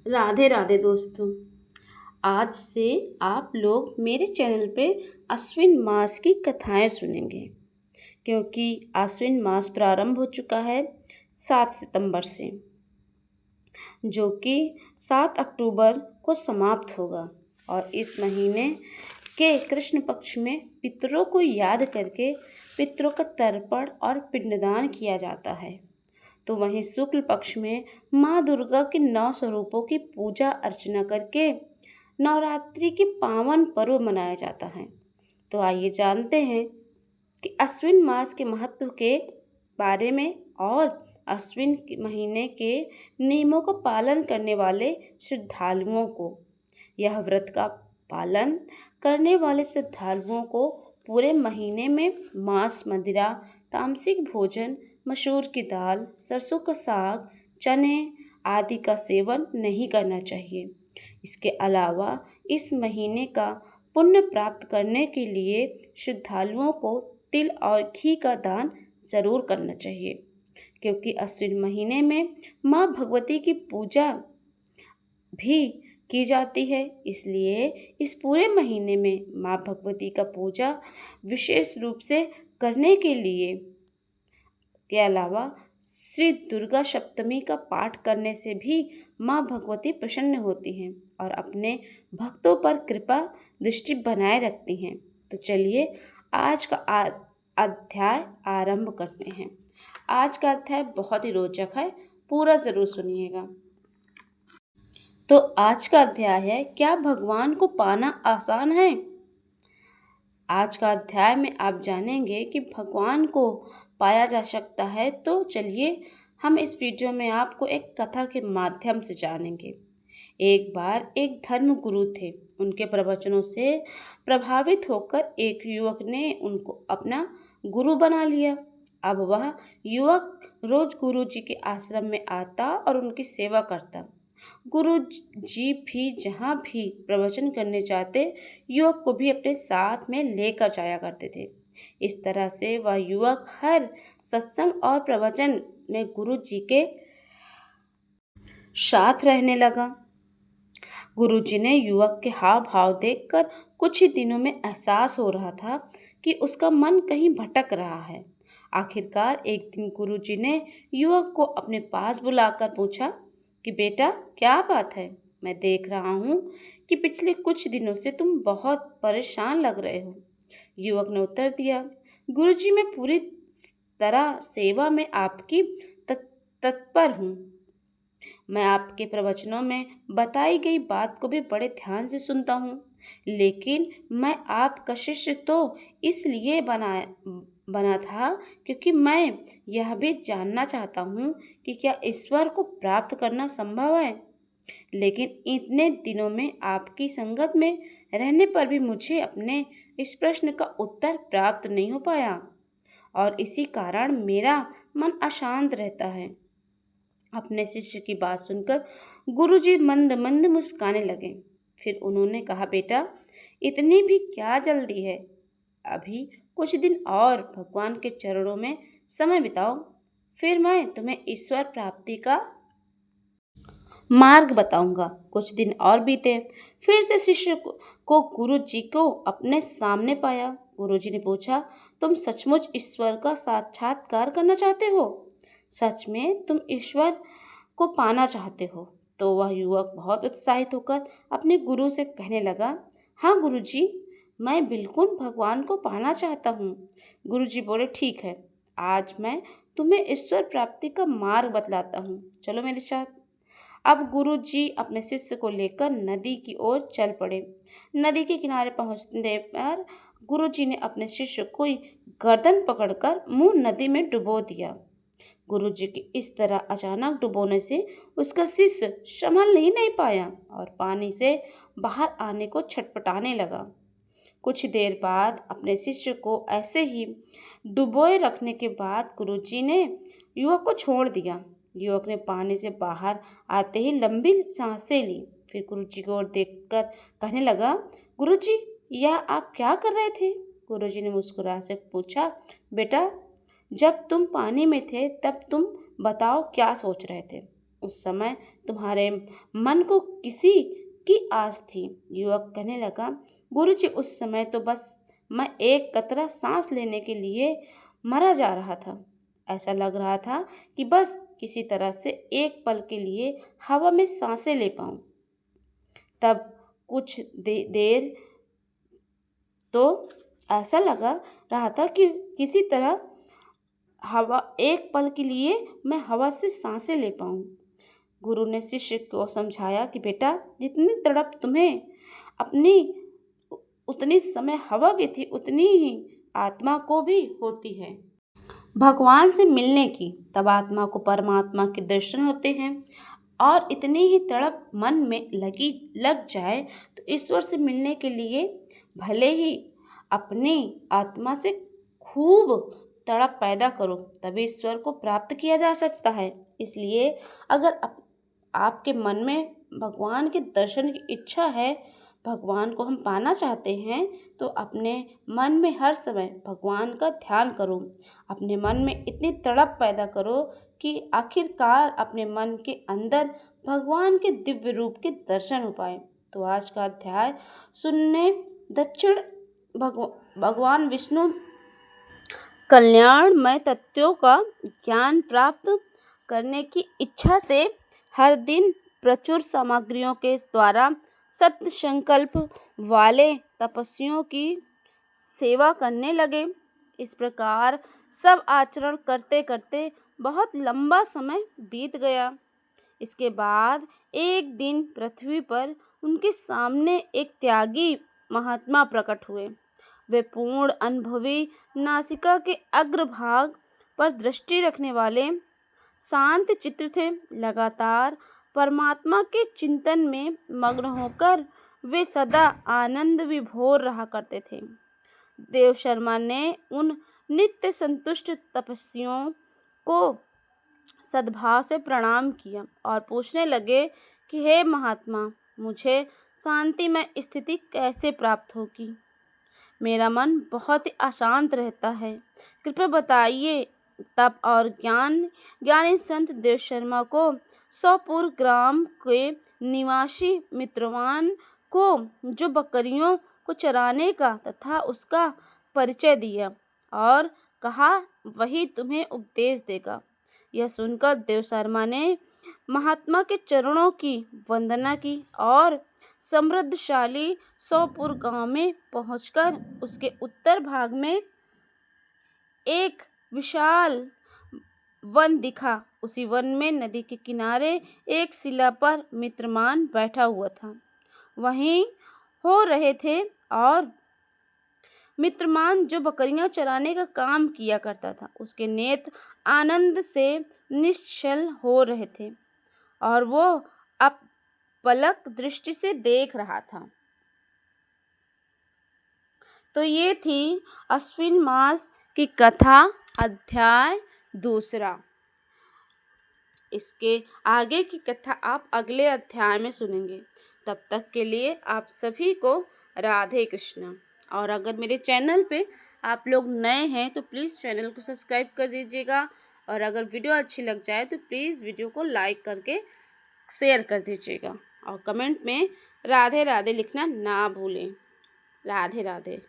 राधे राधे दोस्तों। आज से आप लोग मेरे चैनल पे अश्विन मास की कथाएं सुनेंगे, क्योंकि अश्विन मास प्रारंभ हो चुका है 7 सितंबर से, जो कि 7 अक्टूबर को समाप्त होगा। और इस महीने के कृष्ण पक्ष में पितरों को याद करके पितरों का तर्पण और पिंडदान किया जाता है। तो वहीं शुक्ल पक्ष में माँ दुर्गा के 9 स्वरूपों की पूजा अर्चना करके नवरात्रि के पावन पर्व मनाया जाता है। तो आइए जानते हैं कि अश्विन मास के महत्व के बारे में और अश्विन के महीने के नियमों का पालन करने वाले श्रद्धालुओं को। यह व्रत का पालन करने वाले श्रद्धालुओं को पूरे महीने में मांस, मदिरा, तामसिक भोजन, मसूर की दाल, सरसों का साग, चने आदि का सेवन नहीं करना चाहिए। इसके अलावा इस महीने का पुण्य प्राप्त करने के लिए श्रद्धालुओं को तिल और घी का दान जरूर करना चाहिए, क्योंकि अश्विन महीने में माँ भगवती की पूजा भी की जाती है। इसलिए इस पूरे महीने में माँ भगवती का पूजा विशेष रूप से करने के अलावा श्री दुर्गा सप्तमी का पाठ करने से भी माँ भगवती प्रसन्न होती हैं और अपने भक्तों पर कृपा दृष्टि बनाए रखती हैं। तो चलिए आज का अध्याय आरंभ करते हैं। आज का अध्याय बहुत ही रोचक है, पूरा जरूर सुनिएगा। तो आज का अध्याय है, क्या भगवान को पाना आसान है। आज का अध्याय में आप जानेंगे कि भगवान को पाया जा सकता है। तो चलिए हम इस वीडियो में आपको एक कथा के माध्यम से जानेंगे। एक बार एक धर्म गुरु थे। उनके प्रवचनों से प्रभावित होकर एक युवक ने उनको अपना गुरु बना लिया। अब वह युवक रोज गुरु जी के आश्रम में आता और उनकी सेवा करता। गुरु जी भी जहाँ भी प्रवचन करने जाते, युवक को भी अपने साथ में लेकर जाया करते थे। इस तरह से वह युवक हर सत्संग और प्रवचन में गुरु जी के साथ रहने लगा। गुरुजी ने युवक के हाव भाव देखकर कुछ ही दिनों में एहसास हो रहा था कि उसका मन कहीं भटक रहा है। आखिरकार एक दिन गुरुजी ने युवक को अपने पास बुलाकर पूछा कि बेटा, क्या बात है। मैं देख रहा हूँ कि पिछले कुछ दिनों से तुम बहुत परेशान लग रहे हो। युवक ने उत्तर दिया, गुरुजी, मैं पूरी तरह सेवा में आपकी तत्पर हूँ। मैं आपके प्रवचनों में बताई गई बात को भी बड़े ध्यान से सुनता हूँ, लेकिन मैं आपका शिष्य तो इसलिए बना था क्योंकि मैं यह भी जानना चाहता हूँ कि क्या ईश्वर को प्राप्त करना संभव है। लेकिन इतने दिनों में आपकी संगत में रहने पर भी मुझे अपने इस प्रश्न का उत्तर प्राप्त नहीं हो पाया और इसी कारण मेरा मन अशांत रहता है। अपने शिष्य की बात सुनकर गुरुजी मंद मंद मुस्काने लगे। फिर उन्होंने कहा, बेटा, इतनी भी क्या जल्दी है। अभी कुछ दिन और भगवान के चरणों में समय बिताओ, फिर मैं तुम्हें ईश्वर प्राप्ति का मार्ग बताऊंगा। कुछ दिन और बीते। फिर से शिष्य को गुरु जी को अपने सामने पाया। गुरु जी ने पूछा, तुम सचमुच ईश्वर का साक्षात्कार करना चाहते हो? सच में तुम ईश्वर को पाना चाहते हो? तो वह युवक बहुत उत्साहित होकर अपने गुरु से कहने लगा, हाँ गुरु जी, मैं बिल्कुल भगवान को पाना चाहता हूँ। गुरु जी बोले, ठीक है, आज मैं तुम्हें ईश्वर प्राप्ति का मार्ग बतलाता हूँ, चलो मेरे साथ। अब गुरु जी अपने शिष्य को लेकर नदी की ओर चल पड़े। नदी के किनारे पहुंचने पर गुरु जी ने अपने शिष्य को गर्दन पकड़कर मुंह नदी में डुबो दिया। गुरु जी के इस तरह अचानक डुबोने से उसका शिष्य संभल ही नहीं पाया और पानी से बाहर आने को छटपटाने लगा। कुछ देर बाद अपने शिष्य को ऐसे ही डुबोए रखने के बाद गुरुजी ने युवक को छोड़ दिया। युवक ने पानी से बाहर आते ही लंबी सांसें ली। फिर गुरुजी की ओर देखकर कहने लगा, गुरुजी, यह आप क्या कर रहे थे? गुरुजी ने मुस्कुरा से पूछा, बेटा, जब तुम पानी में थे तब तुम बताओ क्या सोच रहे थे? उस समय तुम्हारे मन को किसी की आस थी। युवक कहने लगा, गुरुजी उस समय तो बस मैं एक कतरा सांस लेने के लिए मरा जा रहा था। ऐसा लग रहा था कि बस किसी तरह से एक पल के लिए हवा में सांसें ले पाऊं। तब कुछ देर तो ऐसा लगा रहा था कि किसी तरह हवा एक पल के लिए मैं हवा से सांसें ले पाऊं। गुरु ने शिष्य को समझाया कि बेटा, जितनी तड़प तुम्हें अपनी उतनी समय हवा की थी, उतनी ही आत्मा को भी होती है भगवान से मिलने की। तब आत्मा को परमात्मा के दर्शन होते हैं और इतनी ही तड़प मन में लग जाए तो ईश्वर से मिलने के लिए भले ही अपनी आत्मा से खूब तड़प पैदा करो, तभी ईश्वर को प्राप्त किया जा सकता है। इसलिए अगर आपके मन में भगवान के दर्शन की इच्छा है, भगवान को हम पाना चाहते हैं, तो अपने मन में हर समय भगवान का ध्यान करो। अपने मन में इतनी तड़प पैदा करो कि आखिरकार अपने मन के अंदर भगवान के दिव्य रूप के दर्शन हो पाए। तो आज का अध्याय सुनने दक्षिण भगवान विष्णु कल्याणमय तत्वों का ज्ञान प्राप्त करने की इच्छा से हर दिन प्रचुर सामग्रियों के द्वारा सत्य संकल्प वाले तपस्वियों की सेवा करने लगे। इस प्रकार सब आचरण करते करते बहुत लंबा समय बीत गया। इसके बाद एक दिन पृथ्वी पर उनके सामने एक त्यागी महात्मा प्रकट हुए। वे पूर्ण अनुभवी, नासिका के अग्रभाग पर दृष्टि रखने वाले, शांत चित्त थे। लगातार परमात्मा के चिंतन में मग्न होकर वे सदा आनंद विभोर रहा करते थे। देव शर्मा ने उन नित्य संतुष्ट तपस्वियों को सद्भाव से प्रणाम किया और पूछने लगे कि हे महात्मा, मुझे शांतिमय स्थिति कैसे प्राप्त होगी? मेरा मन बहुत ही अशांत रहता है, कृपया बताइए। तप और ज्ञानी संत देव शर्मा को सौपुर ग्राम के निवासी मित्रवान को, जो बकरियों को चराने का तथा उसका परिचय दिया और कहा वही तुम्हें उपदेश देगा। यह सुनकर देव शर्मा ने महात्मा के चरणों की वंदना की और समृद्धशाली सौपुर गांव में पहुंचकर उसके उत्तर भाग में एक विशाल वन दिखा। उसी वन में नदी के किनारे एक शिला पर मित्रमान बैठा हुआ था। वहीं हो रहे थे और मित्रमान जो बकरियां चराने का काम किया करता था, उसके नेत्र आनंद से निश्चल हो रहे थे और वो अब पलक दृष्टि से देख रहा था। तो ये थी अश्विन मास की कथा, अध्याय 2। इसके आगे की कथा आप अगले अध्याय में सुनेंगे। तब तक के लिए आप सभी को राधे कृष्ण। और अगर मेरे चैनल पे आप लोग नए हैं तो प्लीज़ चैनल को सब्सक्राइब कर दीजिएगा। और अगर वीडियो अच्छी लग जाए तो प्लीज़ वीडियो को लाइक करके शेयर कर दीजिएगा और कमेंट में राधे राधे लिखना ना भूलें। राधे राधे।